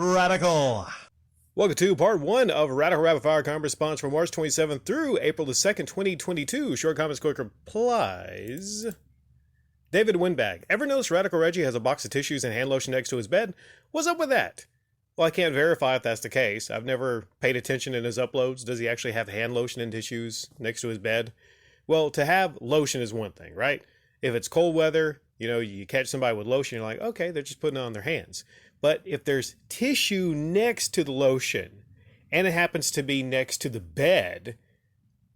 Radical. Welcome to part one of Radical Rapid Fire Comment Response from March 27th through April the 2nd, 2022. Short comments, quick replies. David Windbag. Ever notice Radical Reggie has a box of tissues and hand lotion next to his bed? What's up with that? Well, I can't verify if that's the case. I've never paid attention in his uploads. Does he actually have hand lotion and tissues next to his bed? Well, to have lotion is one thing, right? If it's cold weather, you catch somebody with lotion, you're like, okay, they're just putting it on their hands. But if there's tissue next to the lotion and it happens to be next to the bed,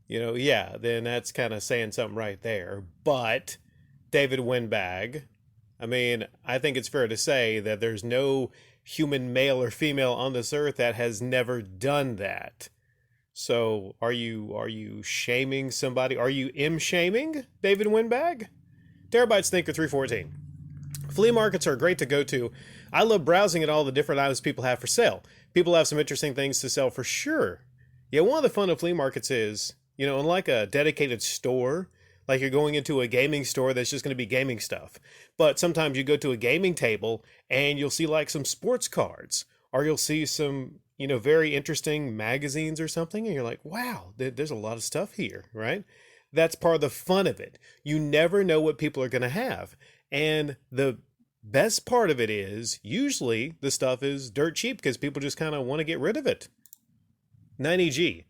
then that's kind of saying something right there. But David Windbag, I think it's fair to say that there's no human male or female on this earth that has never done that. So are you shaming somebody? Are you shaming David Windbag? Terabytes Thinker 314. Flea markets are great to go to. I love browsing at all the different items people have for sale. People have some interesting things to sell for sure. Yeah, one of the fun of flea markets is, unlike a dedicated store, like you're going into a gaming store that's just going to be gaming stuff. But sometimes you go to a gaming table and you'll see like some sports cards, or you'll see some, very interesting magazines or something. And you're like, wow, there's a lot of stuff here, right? That's part of the fun of it. You never know what people are going to have. And the best part of it is usually the stuff is dirt cheap because people just kind of want to get rid of it. 90G.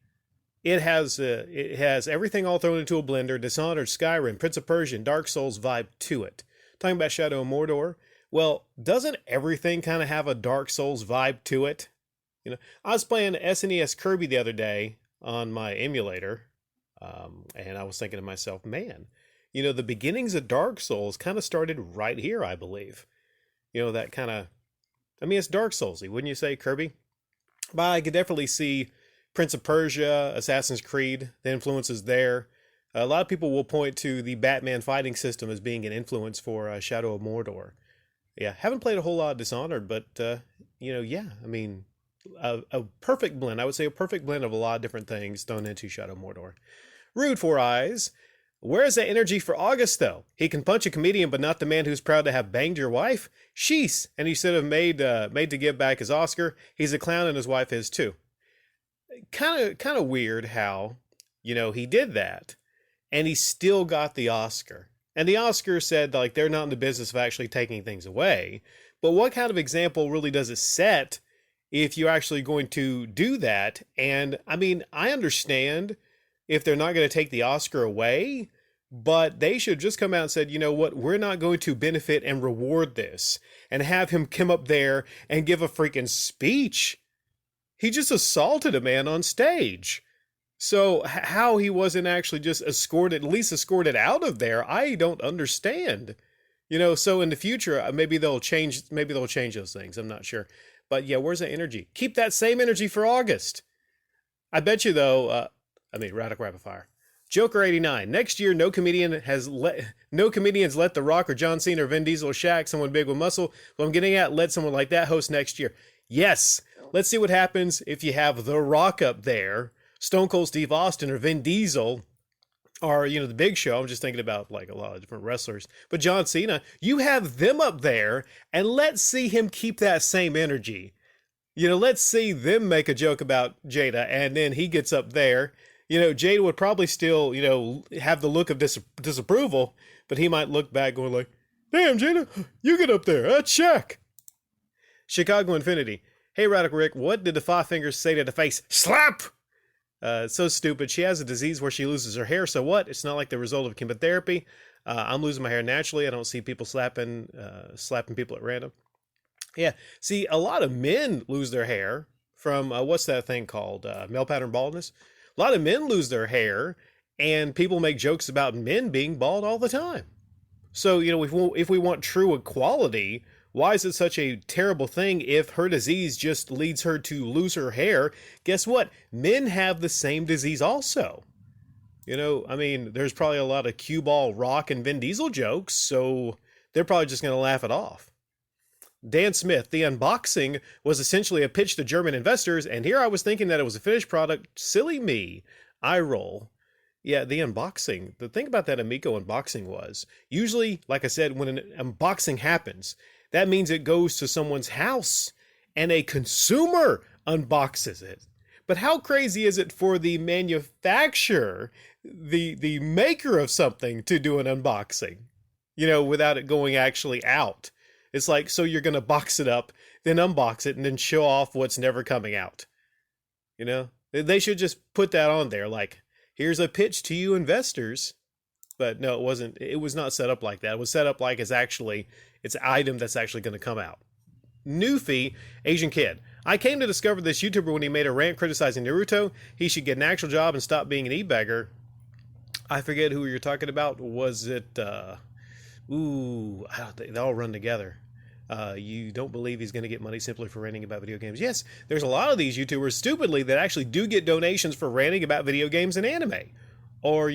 It has everything all thrown into a blender. Dishonored, Skyrim, Prince of Persia, Dark Souls vibe to it. Talking about Shadow of Mordor. Well, doesn't everything kind of have a Dark Souls vibe to it? I was playing SNES Kirby the other day on my emulator, and I was thinking to myself, man, the beginnings of Dark Souls kind of started right here, I believe. That kind of, it's Dark Souls-y, wouldn't you say, Kirby? But I could definitely see Prince of Persia, Assassin's Creed, the influences there. A lot of people will point to the Batman fighting system as being an influence for Shadow of Mordor. Yeah, haven't played a whole lot of Dishonored, but, a perfect blend. I would say a perfect blend of a lot of different things thrown into Shadow of Mordor. Rude Four Eyes. Where's that energy for August, though? He can punch a comedian, but not the man who's proud to have banged your wife? Sheesh. And he should have made to give back his Oscar. He's a clown and his wife is too. Kind of weird how, he did that and he still got the Oscar. And the Oscar said, like, they're not in the business of actually taking things away. But what kind of example really does it set if you're actually going to do that? And I understand if they're not going to take the Oscar away, but they should just come out and said, you know what, we're not going to benefit and reward this, and have him come up there and give a freaking speech. He just assaulted a man on stage. So how he wasn't actually just escorted out of there, I don't understand. So in the future, maybe they'll change those things. I'm not sure. But yeah, where's the energy? Keep that same energy for August. I bet you though, Radical Rapid Fire. Joker 89. Next year, no comedians let The Rock or John Cena or Vin Diesel or Shaq, someone big with muscle. What I'm getting at, let someone like that host next year. Yes. Let's see what happens if you have The Rock up there, Stone Cold Steve Austin or Vin Diesel, or, the Big Show. I'm just thinking about like a lot of different wrestlers. But John Cena, you have them up there, and let's see him keep that same energy. Let's see them make a joke about Jada, and then he gets up there. Jada would probably still, have the look of disapproval, but he might look back going like, damn, Jada, you get up there. Check. Chicago Infinity. Hey, Radical Rick, what did the Five Fingers say to the face? Slap! It's so stupid. She has a disease where she loses her hair, so what? It's not like the result of chemotherapy. I'm losing my hair naturally. I don't see people slapping people at random. Yeah, see, a lot of men lose their hair from, what's that thing called? Male pattern baldness. A lot of men lose their hair, and people make jokes about men being bald all the time. So, if we want true equality, why is it such a terrible thing if her disease just leads her to lose her hair? Guess what? Men have the same disease also. There's probably a lot of cue ball, Rock, and Vin Diesel jokes, so they're probably just going to laugh it off. Dan Smith, the unboxing was essentially a pitch to German investors, and here I was thinking that it was a finished product. Silly me. Eye roll. Yeah, the unboxing. The thing about that Amico unboxing was, usually, like I said, when an unboxing happens, that means it goes to someone's house, and a consumer unboxes it. But how crazy is it for the manufacturer, the maker of something, to do an unboxing, without it going actually out? It's like, so you're going to box it up, then unbox it, and then show off what's never coming out. They should just put that on there, like, here's a pitch to you investors. But no, it wasn't. It was not set up like that. It was set up like it's an item that's actually going to come out. Newfie, Asian kid. I came to discover this YouTuber when he made a rant criticizing Naruto. He should get an actual job and stop being an e-beggar. I forget who you're talking about. Was it, they all run together. You don't believe he's going to get money simply for ranting about video games. Yes, there's a lot of these YouTubers, stupidly, that actually do get donations for ranting about video games and anime. Or,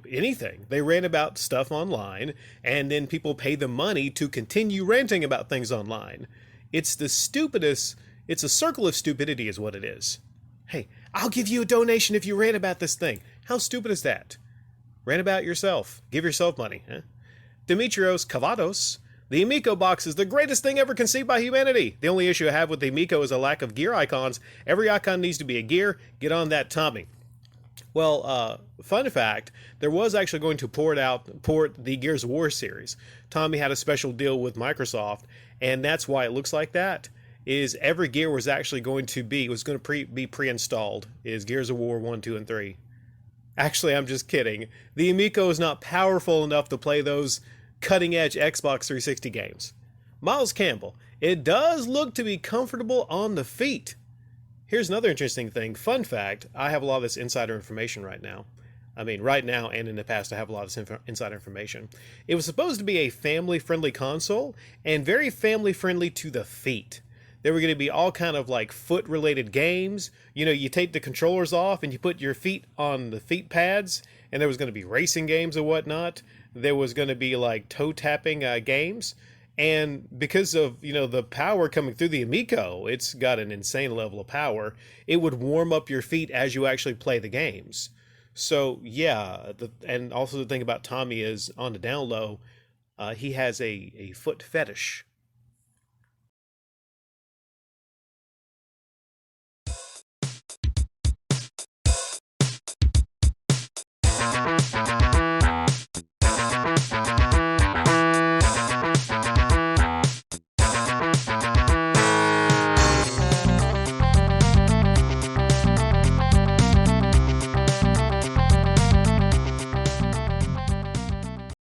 anything. They rant about stuff online, and then people pay them money to continue ranting about things online. It's the stupidest. It's a circle of stupidity is what it is. Hey, I'll give you a donation if you rant about this thing. How stupid is that? Rant about yourself. Give yourself money. Huh? Demetrios Cavados. The Amico box is the greatest thing ever conceived by humanity. The only issue I have with the Amico is a lack of gear icons. Every icon needs to be a gear. Get on that, Tommy. Well, fun fact, there was actually going to port the Gears of War series. Tommy had a special deal with Microsoft, and that's why it looks like that, is every gear was actually going to be pre-installed, is Gears of War 1, 2, and 3. Actually, I'm just kidding. The Amico is not powerful enough to play those cutting-edge Xbox 360 games. Miles Campbell, it does look to be comfortable on the feet. Here's another interesting thing. Fun fact, I have a lot of this insider information right now. I mean, right now and in the past, I have a lot of this insider information. It was supposed to be a family-friendly console and very family-friendly to the feet. There were going to be all kind of like foot-related games. You take the controllers off and you put your feet on the feet pads, and there was going to be racing games and whatnot. There was going to be like toe-tapping games. And because of, the power coming through the Amico, it's got an insane level of power. It would warm up your feet as you actually play the games. So, yeah. And also the thing about Tommy is, on the down low, he has a foot fetish.